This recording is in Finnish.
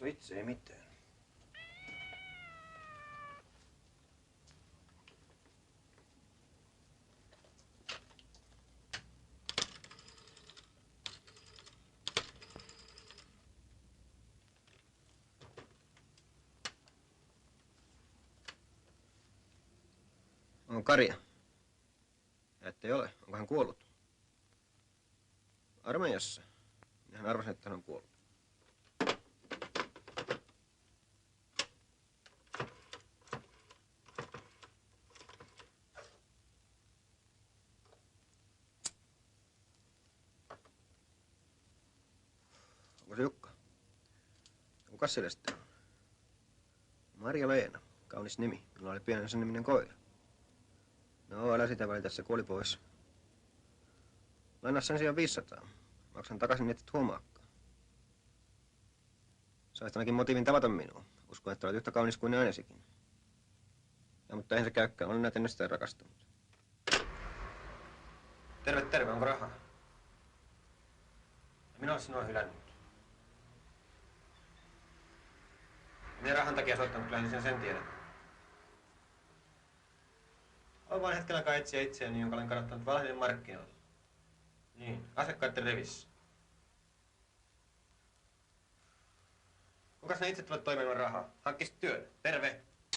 Itse ei mitään. On Karja. Ettei ole. Onko hän kuollut? Armeijassa. Hän arvasin, että hän on kuollut. Onko se Jukka? Kukas sille sitten on? Marja-Leena. Kaunis nimi. Minulla oli pienen sen niminen koira. No, älä sitä välitä, se kuoli pois. Lainaa sen sijaan 500. Maksan takaisin, niin et huomaakaan. Saisit ainakin motiivin tavata minua. Uskon, että olet yhtä kaunis kuin ne ainesikin. Ja, mutta eihän se käykään. Olen näitä ennestään rakastanut. Terve, terve. Onko rahaa? Minä olen sinua hylännyt. Minä rahan takia soittanut, kyllä niin sen tiedän. Olen vain hetken aikaa etsiä itseäni, jonka olen kadottanut valheiden markkinoilla. Niin, asiakkaiden revissä. Kukas ne itse tulet toimeen rahaa? Hankkisit työn. Terve!